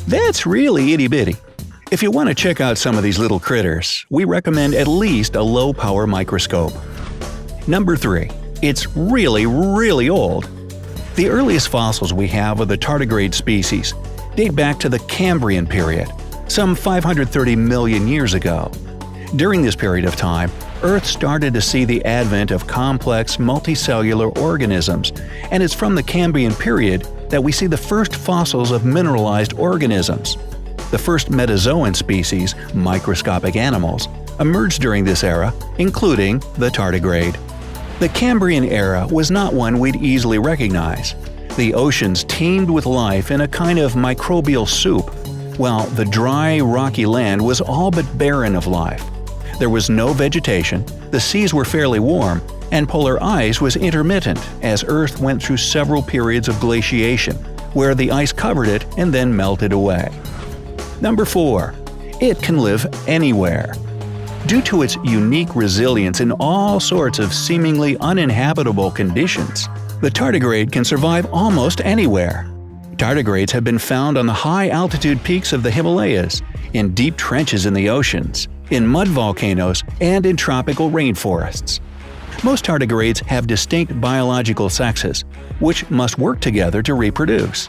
That's really itty-bitty. If you want to check out some of these little critters, we recommend at least a low-power microscope. Number 3. It's really, really old. The earliest fossils we have of the tardigrade species date back to the Cambrian period, some 530 million years ago. During this period of time, Earth started to see the advent of complex multicellular organisms, and it's from the Cambrian period that we see the first fossils of mineralized organisms. The first metazoan species, microscopic animals, emerged during this era, including the tardigrade. The Cambrian era was not one we'd easily recognize. The oceans teemed with life in a kind of microbial soup, while the dry, rocky land was all but barren of life. There was no vegetation, the seas were fairly warm, and polar ice was intermittent as Earth went through several periods of glaciation, where the ice covered it and then melted away. Number 4. It can live anywhere. Due to its unique resilience in all sorts of seemingly uninhabitable conditions, the tardigrade can survive almost anywhere. Tardigrades have been found on the high-altitude peaks of the Himalayas, in deep trenches in the oceans, in mud volcanoes, and in tropical rainforests. Most tardigrades have distinct biological sexes, which must work together to reproduce.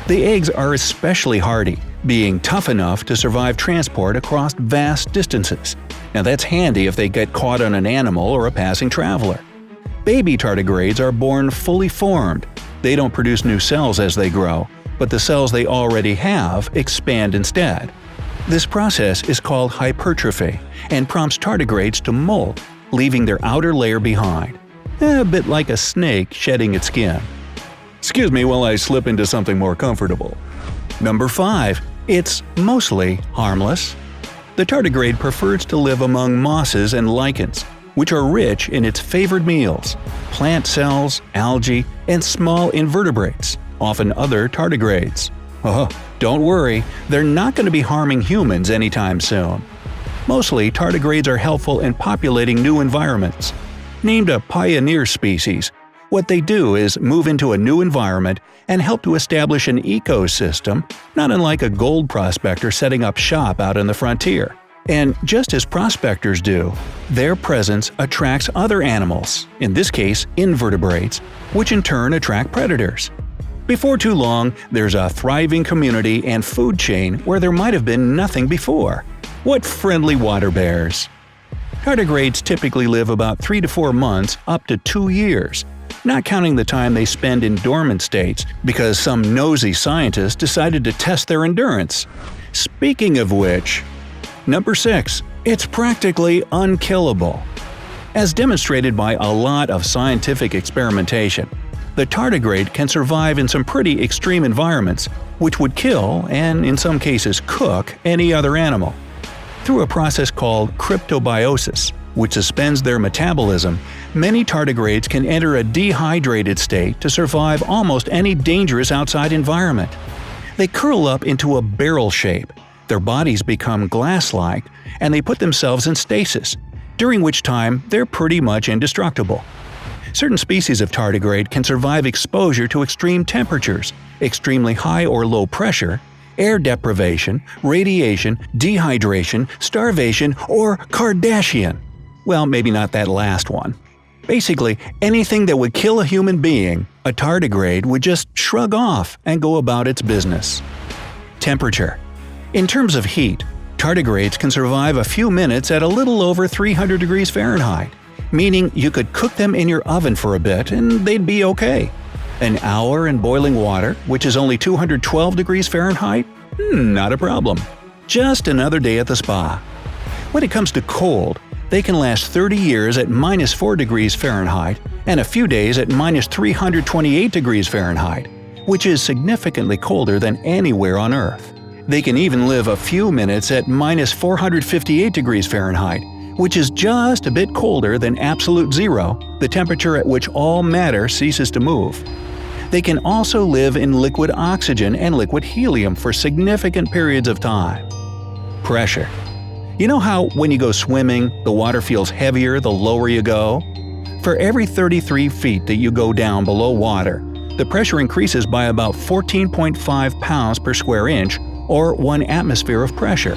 The eggs are especially hardy, being tough enough to survive transport across vast distances. Now that's handy if they get caught on an animal or a passing traveler. Baby tardigrades are born fully formed. They don't produce new cells as they grow, but the cells they already have expand instead. This process is called hypertrophy and prompts tardigrades to molt, leaving their outer layer behind. A bit like a snake shedding its skin. Excuse me while I slip into something more comfortable. Number 5. It's mostly harmless. The tardigrade prefers to live among mosses and lichens, which are rich in its favored meals – plant cells, algae, and small invertebrates, often other tardigrades. Oh, don't worry, they're not going to be harming humans anytime soon. Mostly, tardigrades are helpful in populating new environments. Named a pioneer species, what they do is move into a new environment and help to establish an ecosystem, not unlike a gold prospector setting up shop out in the frontier. And just as prospectors do, their presence attracts other animals, in this case invertebrates, which in turn attract predators. Before too long, there's a thriving community and food chain where there might have been nothing before. What friendly water bears! Tardigrades typically live about 3 to 4 months up to 2 years, not counting the time they spend in dormant states because some nosy scientist decided to test their endurance. Speaking of which, Number 6. It's practically unkillable. As demonstrated by a lot of scientific experimentation, the tardigrade can survive in some pretty extreme environments, which would kill, and in some cases cook, any other animal. Through a process called cryptobiosis, which suspends their metabolism, many tardigrades can enter a dehydrated state to survive almost any dangerous outside environment. They curl up into a barrel shape, their bodies become glass-like, and they put themselves in stasis, during which time they're pretty much indestructible. Certain species of tardigrade can survive exposure to extreme temperatures, extremely high or low pressure, air deprivation, radiation, dehydration, starvation, or Kardashian. Well, maybe not that last one. Basically, anything that would kill a human being, a tardigrade would just shrug off and go about its business. Temperature. In terms of heat, tardigrades can survive a few minutes at a little over 300 degrees Fahrenheit, meaning you could cook them in your oven for a bit and they'd be okay. An hour in boiling water, which is only 212 degrees Fahrenheit? Not a problem. Just another day at the spa. When it comes to cold, they can last 30 years at minus 4 degrees Fahrenheit and a few days at minus 328 degrees Fahrenheit, which is significantly colder than anywhere on Earth. They can even live a few minutes at minus 458 degrees Fahrenheit, which is just a bit colder than absolute zero, the temperature at which all matter ceases to move. They can also live in liquid oxygen and liquid helium for significant periods of time. Pressure. You know how when you go swimming, the water feels heavier the lower you go? For every 33 feet that you go down below water, The pressure increases by about 14.5 pounds per square inch, or 1 atmosphere of pressure.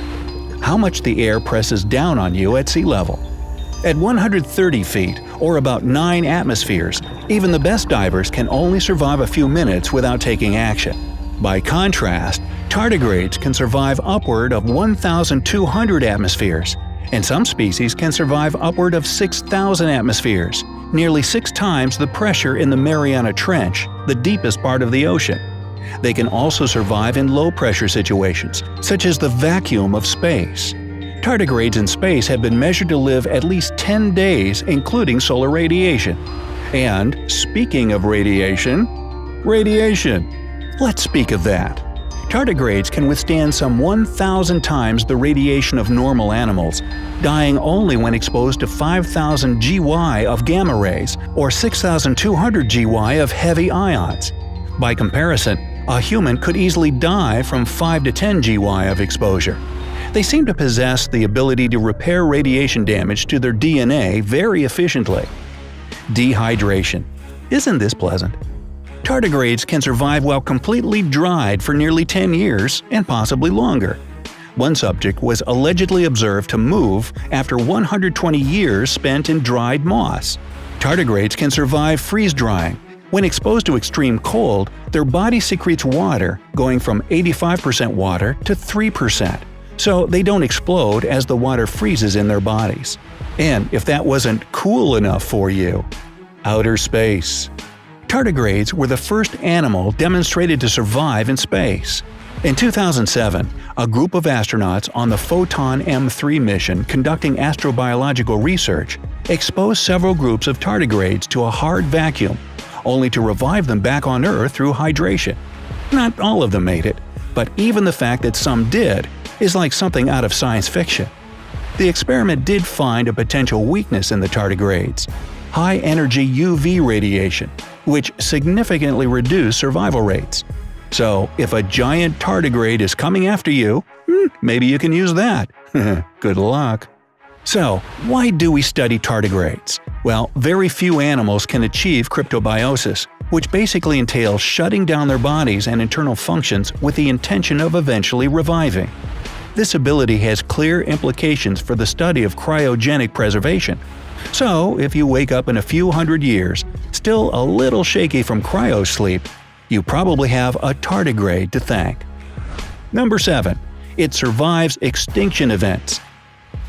How much the air presses down on you at sea level. At 130 feet, or about 9 atmospheres, even the best divers can only survive a few minutes without taking action. By contrast, tardigrades can survive upward of 1,200 atmospheres, and some species can survive upward of 6,000 atmospheres, nearly 6 times the pressure in the Mariana Trench, the deepest part of the ocean. They can also survive in low-pressure situations, such as the vacuum of space. Tardigrades in space have been measured to live at least 10 days, including solar radiation. And, speaking of radiation… Let's speak of that. Tardigrades can withstand some 1,000 times the radiation of normal animals, dying only when exposed to 5,000 GY of gamma rays or 6,200 GY of heavy ions. By comparison, a human could easily die from 5 to 10 GY of exposure. They seem to possess the ability to repair radiation damage to their DNA very efficiently. Dehydration. Isn't this pleasant? Tardigrades can survive while completely dried for nearly 10 years and possibly longer. One subject was allegedly observed to move after 120 years spent in dried moss. Tardigrades can survive freeze-drying. When exposed to extreme cold, their body secretes water, going from 85% water to 3%. So they don't explode as the water freezes in their bodies. And if that wasn't cool enough for you, outer space. Tardigrades were the first animal demonstrated to survive in space. In 2007, a group of astronauts on the Photon M3 mission conducting astrobiological research exposed several groups of tardigrades to a hard vacuum, only to revive them back on Earth through hydration. Not all of them made it, but even the fact that some did is like something out of science fiction. The experiment did find a potential weakness in the tardigrades: high-energy UV radiation, which significantly reduced survival rates. So, if a giant tardigrade is coming after you, maybe you can use that. Good luck. So, why do we study tardigrades? Well, very few animals can achieve cryptobiosis, which basically entails shutting down their bodies and internal functions with the intention of eventually reviving. This ability has clear implications for the study of cryogenic preservation. So, if you wake up in a few hundred years, still a little shaky from cryosleep, you probably have a tardigrade to thank. Number 7. It survives extinction events.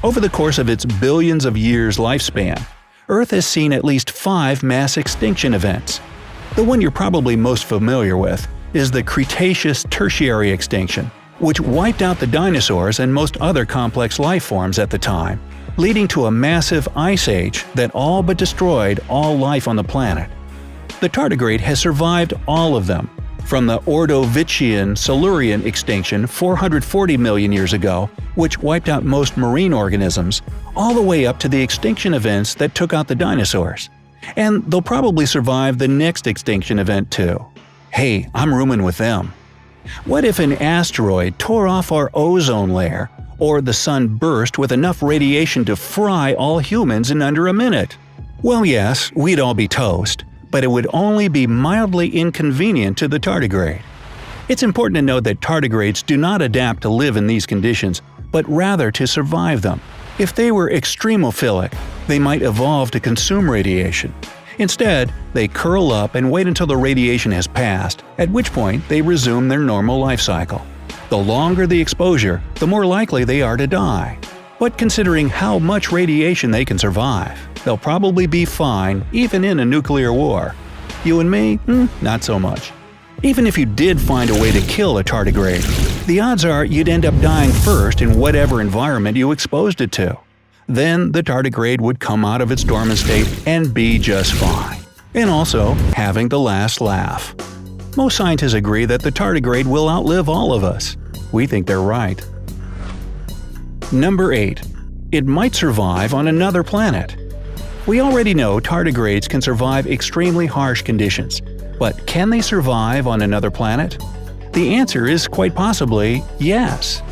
Over the course of its billions of years lifespan, Earth has seen at least 5 mass extinction events. The one you're probably most familiar with is the Cretaceous Tertiary extinction, which wiped out the dinosaurs and most other complex life forms at the time, leading to a massive ice age that all but destroyed all life on the planet. The tardigrade has survived all of them, from the Ordovician-Silurian extinction 440 million years ago, which wiped out most marine organisms, all the way up to the extinction events that took out the dinosaurs. And they'll probably survive the next extinction event too. Hey, I'm rooming with them. What if an asteroid tore off our ozone layer, or the sun burst with enough radiation to fry all humans in under a minute? Well, yes, we'd all be toast, but it would only be mildly inconvenient to the tardigrade. It's important to note that tardigrades do not adapt to live in these conditions, but rather to survive them. If they were extremophilic, they might evolve to consume radiation. Instead, they curl up and wait until the radiation has passed, at which point they resume their normal life cycle. The longer the exposure, the more likely they are to die. But considering how much radiation they can survive, they'll probably be fine even in a nuclear war. You and me? Not so much. Even if you did find a way to kill a tardigrade, the odds are you'd end up dying first in whatever environment you exposed it to. Then the tardigrade would come out of its dormant state and be just fine. And also having the last laugh. Most scientists agree that the tardigrade will outlive all of us. We think they're right. Number 8. It might survive on another planet. We already know tardigrades can survive extremely harsh conditions, but can they survive on another planet? The answer is quite possibly yes.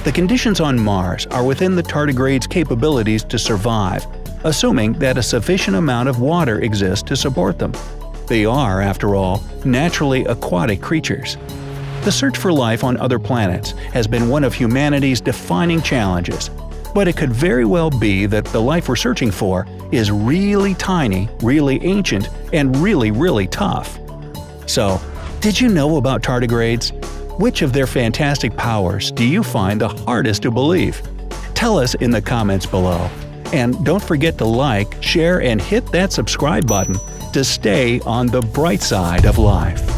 The conditions on Mars are within the tardigrade's capabilities to survive, assuming that a sufficient amount of water exists to support them. They are, after all, naturally aquatic creatures. The search for life on other planets has been one of humanity's defining challenges, but it could very well be that the life we're searching for is really tiny, really ancient, and really tough. So, did you know about tardigrades? Which of their fantastic powers do you find the hardest to believe? Tell us in the comments below. And don't forget to like, share, and hit that subscribe button to stay on the bright side of life.